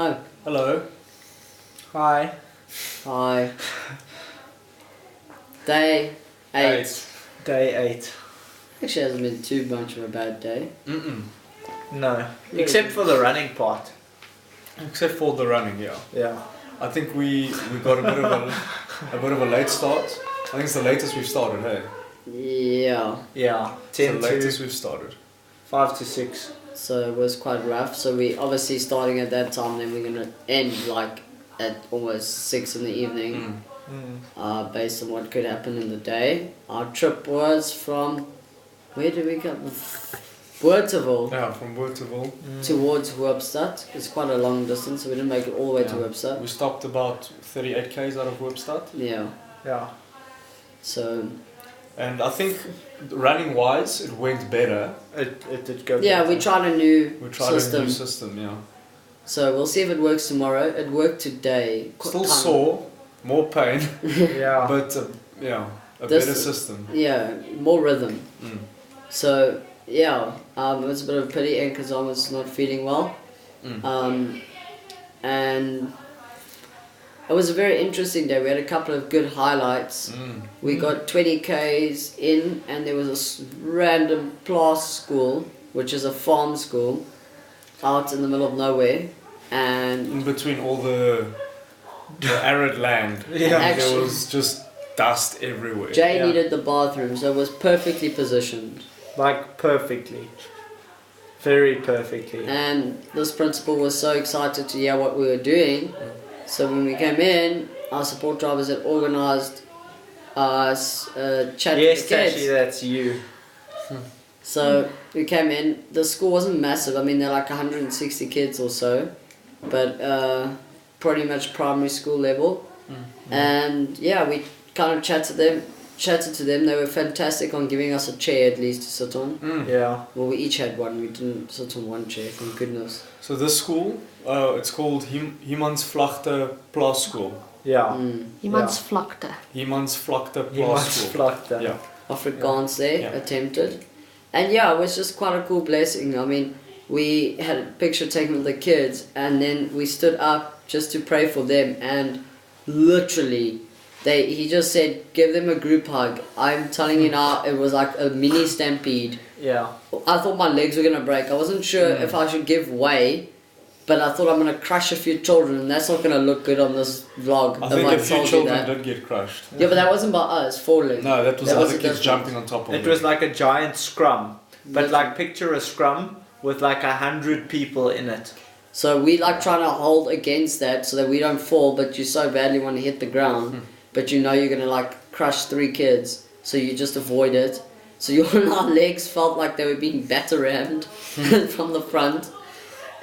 Oh, Hello. Hi. hi. Day 8. Day 8. Actually hasn't been too much of a bad day. No. Except for the running part. Except for the running, yeah. Yeah. I think we got a bit of a late start. I think it's the latest we've started, hey? Yeah, Yeah. It's 10 the to latest we've started. 5 to 6. so it was quite rough. So we obviously starting at that time, then we're gonna end like at almost 6 in the evening. Based on what could happen in the day. Our trip was from, where did we go? Boerteville Yeah, from Boerteville. towards Hoopstad. It's quite a long distance, so we didn't make it all the way to Yeah. Hoopstad. We stopped about 38 k's out of Hoopstad. Yeah, Yeah. so And I think running wise, it went better. It did go yeah, better. we tried a new We tried system. a new system, yeah. So we'll see if it works tomorrow. It worked today. Still sore, more pain, Yeah. but yeah, a This- better system. Yeah, more rhythm. Mm. So yeah, it was a bit of a pity because I was not feeling well. Mm. And it was a very interesting day. We had a couple of good highlights. We got 20 k's in, and there was a random class school, which is a farm school, out in the middle of nowhere. And In between all the arid land, Yeah. Actually- there was just dust everywhere. Jay Yeah. needed the bathroom, so it was perfectly positioned. Like perfectly. Very perfectly. And this principal was so excited to hear what we were doing. So when we came in, our support drivers had organised us a chat Yes, with the kids. Tashi, that's you. So we came in. The school wasn't massive. I mean, they're like 160 kids or so, but pretty much primary school level. And yeah, we kind of chatted to them. They were fantastic on giving us a chair at least to sit on. Yeah. Well, we each had one. We didn't sit on one chair. Thank goodness. So this school, it's called Humansvlakte Plaasschool. Yeah. Humansvlakte. Humansvlakte He must Plaasschool. flock that. Yeah. Afrikaans there, Yeah. attempted. And yeah, it was just quite a cool blessing. I mean, we had a picture taken with the kids, and then we stood up just to pray for them, and literally, he just said, give them a group hug. I'm telling you now, it was like a mini stampede. Yeah. I thought my legs were going to break. I wasn't sure if I should give way, but I thought I'm going to crush a few children, and that's not going to look good on this vlog. I if think I a few told you children that. did get crushed. Yeah, but that wasn't by us, falling. No, that was That other was a kids different- jumping on top of It them. was like a giant scrum. But Yes. like picture a scrum with like 100 people in it. So we like trying to hold against that so that we don't fall, but you so badly want to hit the ground, but you know you're gonna like crush 3 kids, so you just avoid it. So our legs felt like they were being batter-rammed from the front,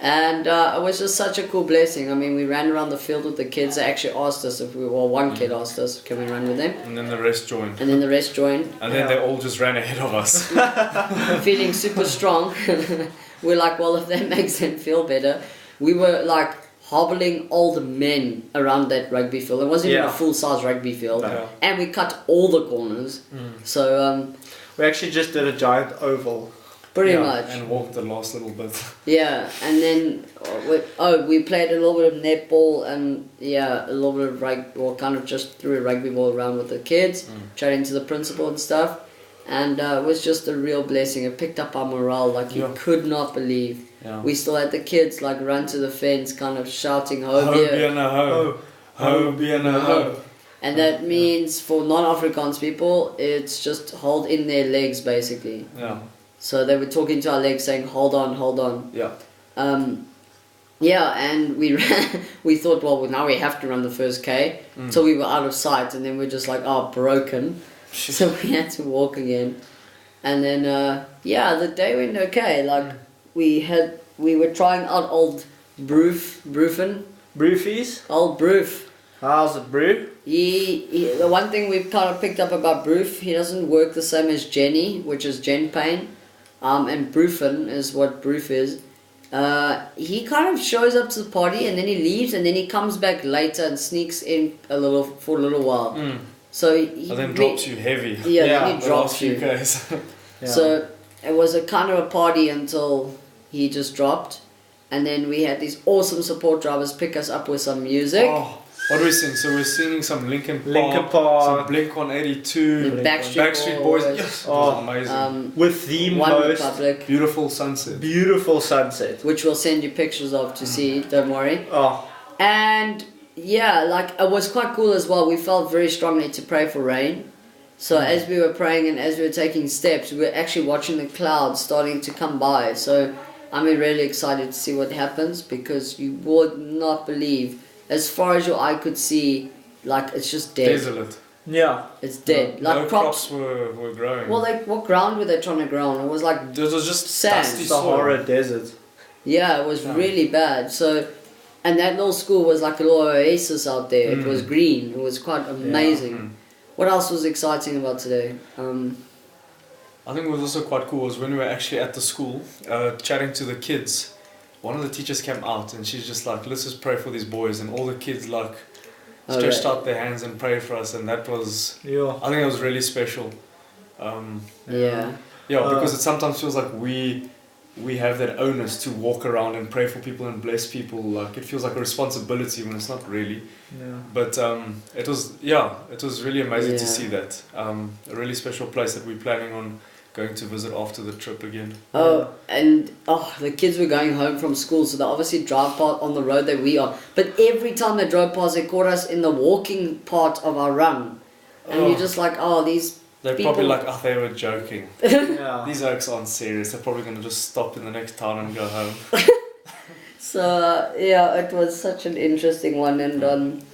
and it was just such a cool blessing. I mean, we ran around the field with the kids. They actually asked us if one kid asked us, can we run with them? And then the rest joined. And then the rest joined, And then they all just ran ahead of us. feeling super strong. We're like, well, if that makes them feel better. We were like hobbling old men around that rugby field. It wasn't even Yeah. a full-size rugby field. No. And we cut all the corners. So, We actually just did a giant oval. pretty Yeah, much. And walked the last little bit. Yeah, and then we played a little bit of netball and yeah, a little bit of rugby, or kind of just threw a rugby ball around with the kids, chatting to the principal and stuff, and it was just a real blessing. It picked up our morale like you Yeah. could not believe. Yeah. We still had the kids like run to the fence, kind of shouting Ho "Hobie," biene ho. Ho biene ho. and that means for non-Afrikaans people, it's just hold in their legs basically. Yeah. So they were talking to our legs, saying "Hold on, hold on." Yeah. Yeah, and we ran. We thought, well, now we have to run the first K, so we were out of sight, and then we're just like, oh, broken. So we had to walk again, and then yeah, the day went okay. Like we were trying out old Broofen, Broofies? old Broof. How's it, brew? The one thing we've kind of picked up about Broof, he doesn't work the same as Jenny, which is Jen Payne, and Broofen is what Broof is. He kind of shows up to the party and then he leaves and then he comes back later and sneaks in for a little while. So he And then drops you heavy. Yeah, Yeah, then he The drops last few you. Ks. Yeah. So it was a kind of a party until he just dropped. And then we had these awesome support drivers pick us up with some music. Oh, what are we singing? So we're singing some Linkin Linkin Park, Park. some Blink-182, The Backstreet Boys. Yes, it was amazing. With the One most Republic, Beautiful sunset. beautiful sunset. which we'll send you pictures of to see, don't worry. Oh, And yeah, like it was quite cool as well. We felt very strongly to pray for rain. So as we were praying and as we were taking steps, we were actually watching the clouds starting to come by. So I'm really excited to see what happens, because you would not believe, as far as your eye could see, like it's just dead. Desolate. yeah. It's dead. No Like crops were growing. Well, like what ground were they trying to grow on? It was like it was just sand. dusty soil. Sahara Desert. yeah, it was really bad. So, and that little school was like a little oasis out there. It was green. It was quite amazing. What else was exciting about today? I think what was also quite cool was when we were actually at the school, chatting to the kids. One of the teachers came out and she's just like, let's just pray for these boys, and all the kids like stretched out their hands and prayed for us, and that was, Yeah. I think it was really special. Yeah. Because it sometimes feels like we have that onus to walk around and pray for people and bless people. Like it feels like a responsibility when it's not really. Yeah. But it was really amazing to see that. A really special place that we're planning on going to visit after the trip again. Oh, and the kids were going home from school, so they obviously drive past on the road that we are. But every time they drove past, they caught us in the walking part of our run, and you're just like, these. They're people- probably like, they were joking. Yeah. These oaks aren't serious. They're probably going to just stop in the next town and go home. So it was such an interesting one, and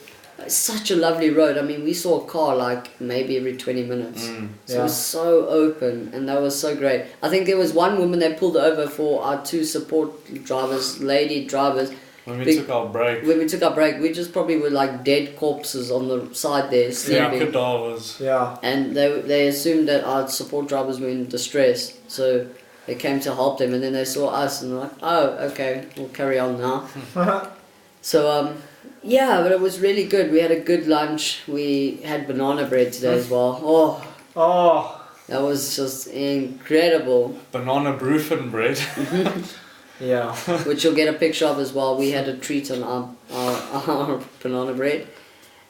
such a lovely road. I mean, we saw a car like maybe every 20 minutes. So it was so open, and that was so great. I think there was one woman that pulled over for our two support drivers, lady drivers. When we took our break. When we took our break, we just probably were like dead corpses on the side there, sleeping. Cadavers. Yeah. And they assumed that our support drivers were in distress, so they came to help them, and then they saw us and they're like, oh, okay, we'll carry on now. So but it was really good. We had a good lunch. We had banana bread today as well. Oh. That was just incredible. Banana brufen bread. Yeah. Which you'll get a picture of as well. We had a treat on our banana bread.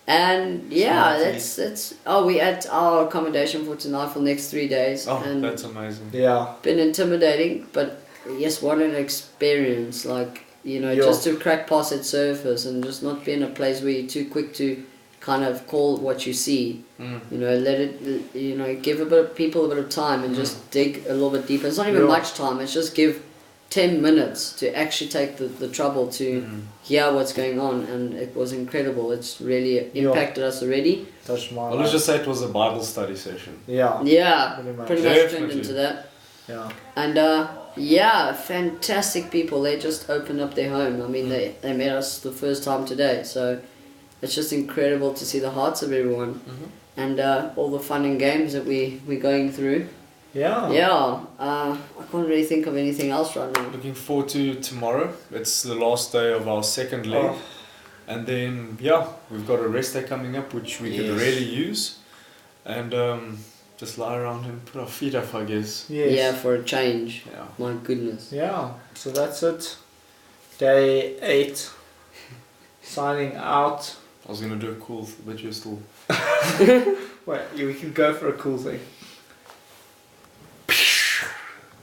And that's we at our accommodation for tonight for the next 3 days. Oh, and that's amazing. Yeah. been intimidating, but yes, what an experience. Like, just to crack past that surface and just not be in a place where you're too quick to kind of call what you see. Let it, give people a bit of time and just dig a little bit deeper. It's not even much time, it's just give 10 minutes to actually take the trouble to hear what's going on, and it was incredible. It's really impacted us already. Touched my Well, let's just say it was a Bible study session. Yeah. Yeah, Pretty much. pretty much turned Definitely. into that. Yeah. And fantastic people. They just opened up their home. I mean, they met us the first time today, so it's just incredible to see the hearts of everyone and all the fun and games that we're going through. Yeah. I can't really think of anything else right now. Looking forward to tomorrow. It's the last day of our second leg. And then, we've got a rest day coming up, which we could really use. And just lie around and put our feet up, I guess. Yes. Yeah, for a change. Yeah. My goodness. Yeah. So that's it. Day 8. Signing out. I was going to do a cool, but you're still... Wait, we can go for a cool thing.